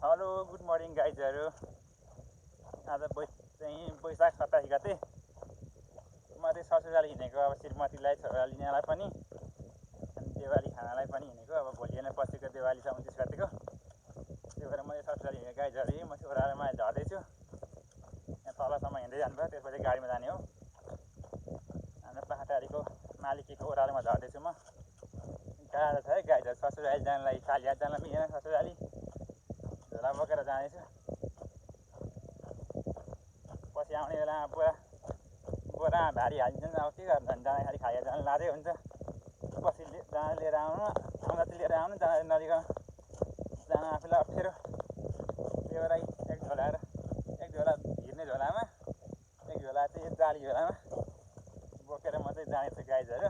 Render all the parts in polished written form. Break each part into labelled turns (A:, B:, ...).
A: Hello good morning गाइजहरू। आज वैशाख 27 गते म चाहिँ ससुराली हिँडेको। अब श्रीमतीलाई छोरा लिनेलाई पनि अनि देवाली खानालाई पनि हिँडेको। अब भोलि नै पछिको देवाली छ 29 गतेको। त्यही भएर म ससुराली हिँडेको गाइजहरू। म चाहिँ ओह्रालोमा झर्दैछु। यहाँ तलसम्म हिँड्दै जानुभयो, त्यसपछि गाडीमा जाने हो। हाम्रो पाहाटारीको मालिकीको ओह्रालोमा झर्दैछु म। गाह्रो छ है गाइजहरू, ससुराली जानलाई चालिया जान मिलेन। ससुराली झोला बोकेर जाँदैछु। पछि आउने बेलामा बोरा भारी हालिदिन्छ। अब के गर्नु, जाँदाखेरि खाएर जानु लाजै हुन्छ। पछि जान लिएर आउनु, आउँदा चाहिँ लिएर आउनु, जाँदा नजिक जान आफूलाई अप्ठ्यारो। त्यही भएर एक झोला हिँड्ने झोलामा, एक झोला चाहिँ जाली झोलामा बोकेर म चाहिँ जानेछु गाइजहरू।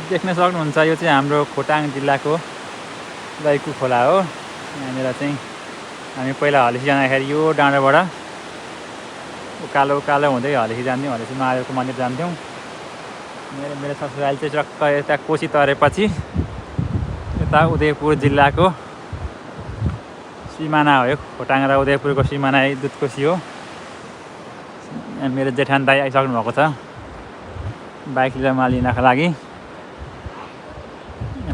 A: देख्न सक्नुहुन्छ यो चाहिँ हाम्रो खोटाङ जिल्लाको दैकु खोला हो। यहाँनिर चाहिँ हामी पहिला हलेसी जाँदाखेरि यो डाँडाबाट उकालो उकालो हुँदै हलेसी जान्थ्यौँ। हलेसी महादेवको मन्दिर जान्थ्यौँ। मेरो ससुराली चाहिँ टक्क यता कोशी तरेपछि यता उदयपुर जिल्लाको सिमाना हो। यो खोटाङ र उदयपुरको सिमाना दुधकोशी हो। मेरो जेठान दाइ आइसक्नु भएको छ बाइक लिएर माल लिनको लागि।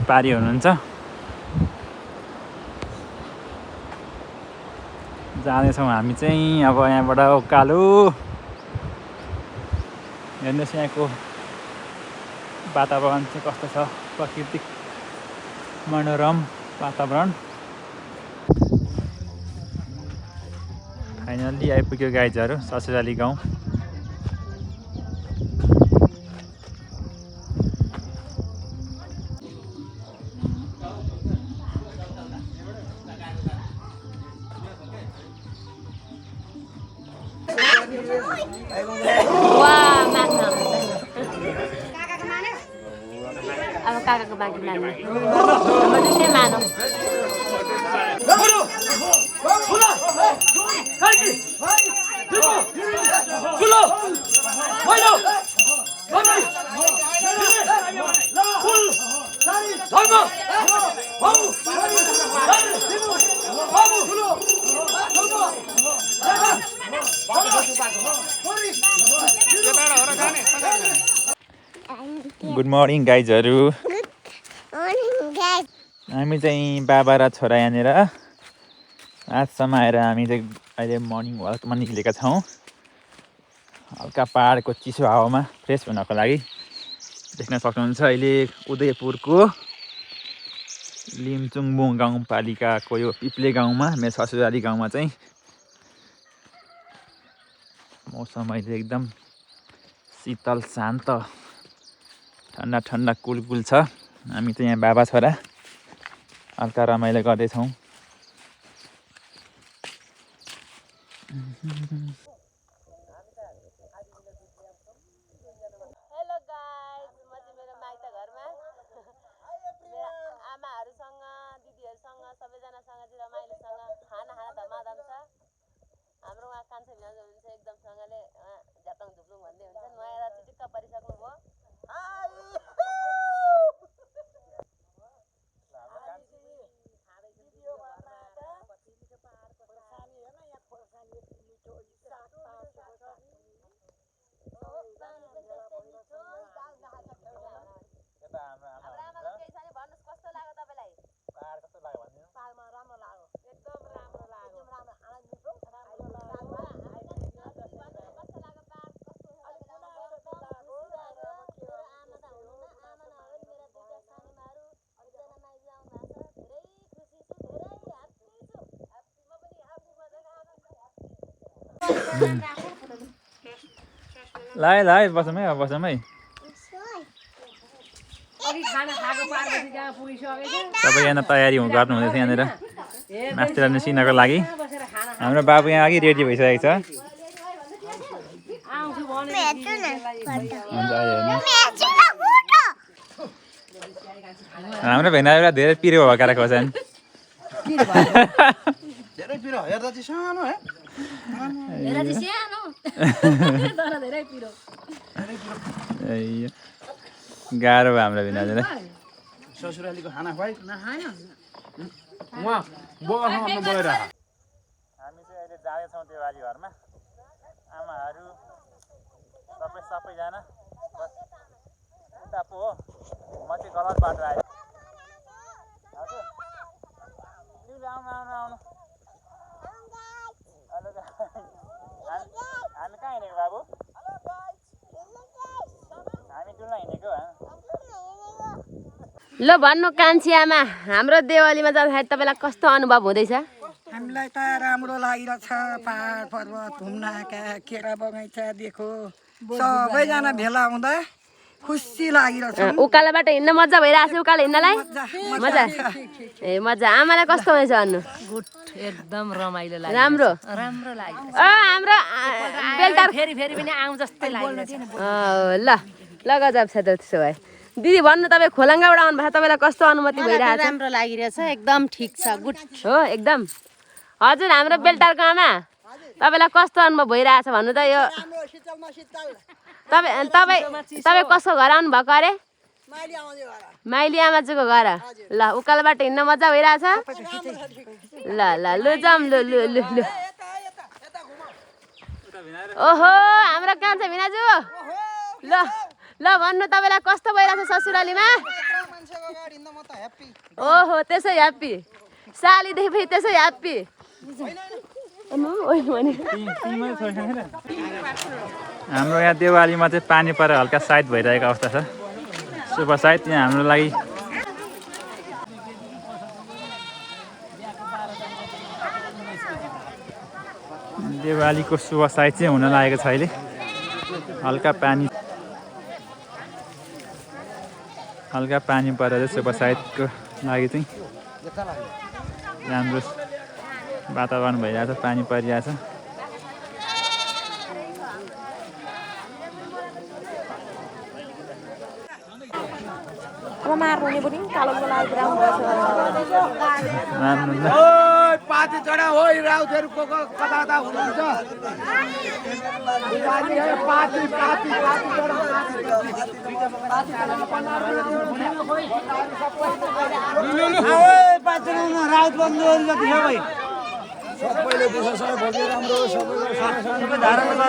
A: पारी हुनुहुन्छ। जाँदैछौँ हामी चाहिँ अब यहाँबाट उकालो। हेर्नुहोस् यहाँको वातावरण चाहिँ कस्तो छ, प्राकृतिक मनोरम वातावरण। फाइनल्ली आइपुग्यो गाइजहरू ससुराली गाउँ।
B: अब काकाको बाँकी मान्नु चाहिँ मानौँ।
A: गुड मर्निङ गाइजहरू। हामी चाहिँ बाबा र छोरा यहाँनिर आजसम्म आएर हामी चाहिँ अहिले मर्निङ वाकमा निक्लेका छौँ। हल्का पाहाडको चिसो हावामा फ्रेस हुनको लागि। देख्न सक्नुहुन्छ अहिले उदयपुरको लिम्चुङबुङ गाउँपालिकाको यो पिप्ले गाउँमा, मेरो ससुराली गाउँमा चाहिँ मौसम अहिले एकदम शीतल शान्त ठन्डा ठन्डा कुल छ। हामी चाहिँ यहाँ बाबा छोरा हल्का रमाइलो गर्दैछौँ।
B: हेलो गाइज, म चाहिँ मेरो माइत घरमा मेरो आमाहरूसँग, दिदीहरूसँग, सबैजनासँग चाहिँ रमाइलोसँग खाना धमाधम छ। हाम्रो उहाँ कान्छा भिनाजु हुनुहुन्छ एकदमसँगले झ्यातङ झुप्लुङ भन्दै हुन्छ। नुहाएर चिटिक्क परिसक्नु भयो।
A: ल बसौँ है, अब बसौँ है। सबैजना तयारी गर्नु हुँदैछ यहाँनिर मास्तिर निस्किनको लागि। हाम्रो बाबु यहाँ अघि रेडी भइसकेको छ। हाम्रो भेनाजु धेरै पिरो भएका खोर्सानी।
C: धेरै पिरो हेर्दा चाहिँ सानो है,
A: गाह्रो भयो हाम्रो भिनाजुलाई।
C: ससुरालीको खाना खुवाइ
D: उहाँ बोकासँग बोलेर
A: हामी चाहिँ अहिले जाँदैछौँ देवाली घरमा आमाहरू सबैजना बस उता पो हो म चाहिँ गलत बाटो आएँ हजुर आउनु हेलो हामी कहाँ हिँडेको बाबु हामी डुल्न हिँडेको
B: ल भन्नु कान्छी आमा हाम्रो देवालीमा जाँदाखेरि तपाईँलाई कस्तो अनुभव हुँदैछ
E: हामीलाई त राम्रो लागिरहेछ पहाड पर्वत घुम्न आएका केरा बगैँचा देखो सबैजना भेला हुँदा खुसी लागिरहेछ
B: उकालोबाट हिँड्न मजा भइरहेको छ उकालो हिँड्नलाई मजा ए मजा आमालाई कस्तो हुँदैछ भन्नु
F: एकदम रमाइलो लाग्यो
B: राम्रो
F: राम्रो लाग्यो
B: हाम्रो बेलटार
F: फेरि पनि आउँ जस्तै लागिरहेछ
B: ल ल गजब छ त्यसो भए दिदी भन्नु तपाईँ खोलङ्गाबाट आउनु भएको तपाईँलाई कस्तो अनुमति भइरहेको छ
F: राम्रो लागिरहेछ एकदम ठिक छ गुड
B: हो एकदम हजुर हाम्रो बेलटारको आमा तपाईँलाई कस्तो अनुभव भइरहेछ भन्नु त यो तपाईँ तपाईँ तपाईँ कसको घर आउनु भएको अरे माइली आमाजुको घर ल उकालोबाट हिँड्न मजा भइरहेछ ल ल लु जाऊँ लु लु लु लु ओहो हाम्रो कहाँ छ भिनाजु ल ल भन्नु तपाईँलाई कस्तो भइरहेछ ससुरालीमा ओहो त्यसै ह्याप्पी सालीदेखि त्यसै ह्याप्पी
A: हाम्रो यहाँ देवालीमा चाहिँ पानी परेर हल्का साइड भइरहेको अवस्था छ शुभ साइड यहाँ हाम्रो लागि देवालीको शुभ साइड चाहिँ हुन लागेको छ अहिले हल्का पानी परेर शुभ साइडको लागि चाहिँ राम्रो वातावरण भइरहेछ पानी परिरहेछ
C: पाती चढा हो राउतहरू को कता कता हुनुहुन्छ पाती पाती राउत बन्धुहरू जति छ भाइ सबैले विशेष भोगे राम्रो सबै धारणा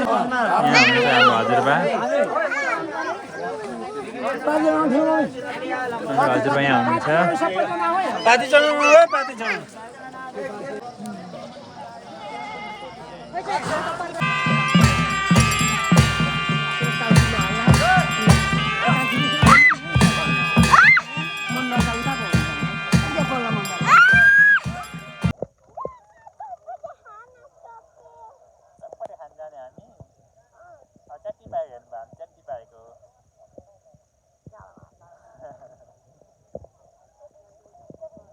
A: हजुरबा यहाँ हुनुहुन्छ
C: पाती चढाउनु हो पाती चढाउनु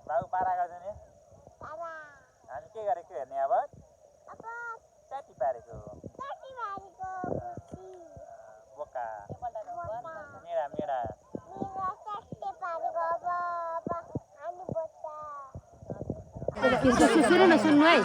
A: बाबु पाराको छ नि हामी के गरेको हेर्ने अब च्याटी पारेको बोका मेरा मेरा
B: सुन्नु न सुन्नु है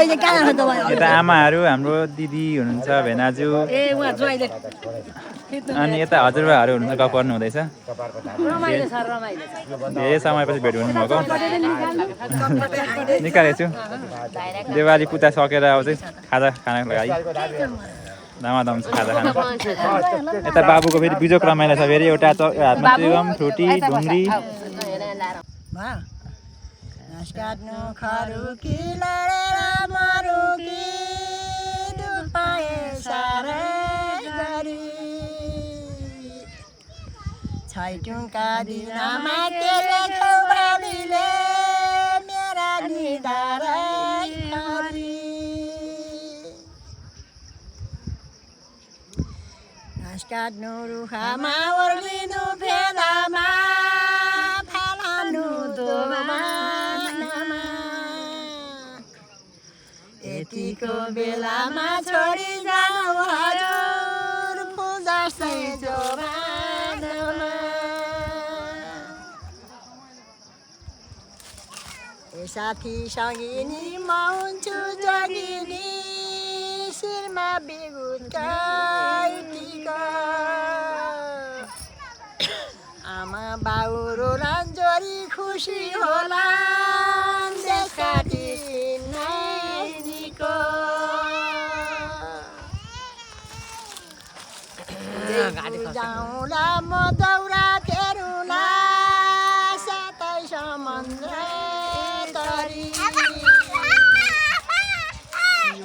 A: यता आमाहरू हाम्रो दिदी हुनुहुन्छ भेनाजु अनि यता हजुरबाहरू हुनुहुन्छ गफ गर्नु हुँदैछ धेरै समयपछि भेट हुनुभएको निकालेको छु देवाली पूजा सकेर अब चाहिँ खाजा खानको लागि दामादम छ खाजा खान यता बाबुको फेरि बिजोक रमाइलो छ फेरि एउटा हातमा चिगम फ्रुटी ढुङ्ग्री
E: घाँस काट्नु खरुकी लडेर मरुकी दुख पाए साह्रै गरी छैटौँका दिनमा के लेख्यौ बाबीले मेरा निधारै खरी घाँस काट्नु रुखामा ओर्लिनु फेदामा फालानु दोमानमा यतिको बेलामा छोडी जाऊ हजुर फुल जस्तै जोबानमा ए साथी सङ्गिनी म हुन्छु जगिनी शिरमा बिगुटकै टिका आमा बाउ रोलान् जोरी खुसी होला देशका नैनीको जाउँला म दौरा तेरुला सातै समुद्र तरी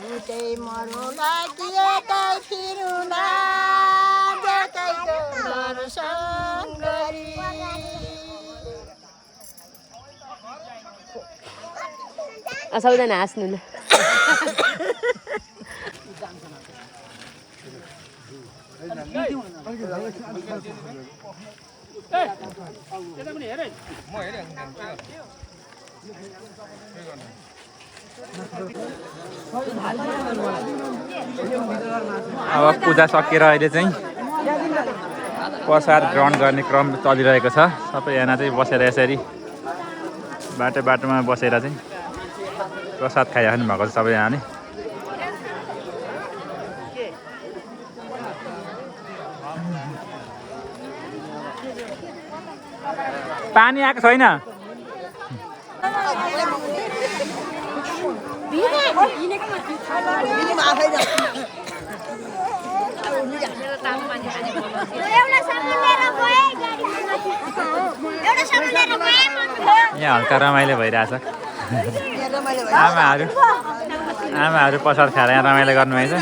E: एउटै मरुला कि एकै फिरुला देखैको दर्शन गरी
F: सबैजना हाँस्नु न
A: अब पूजा सकिएर अहिले चाहिँ प्रसाद ग्रहण गर्ने क्रम चलिरहेको छ सबैजना चाहिँ बसेर यसरी बाटोमा बसेर चाहिँ प्रसाद खाइराख्नु भएको छ सबैजना नै पानी आएको छैन यहाँ हल्का रमाइलो भइरहेछ आमाहरू प्रसाद खाएर यहाँ रमाइलो गर्नुभएछ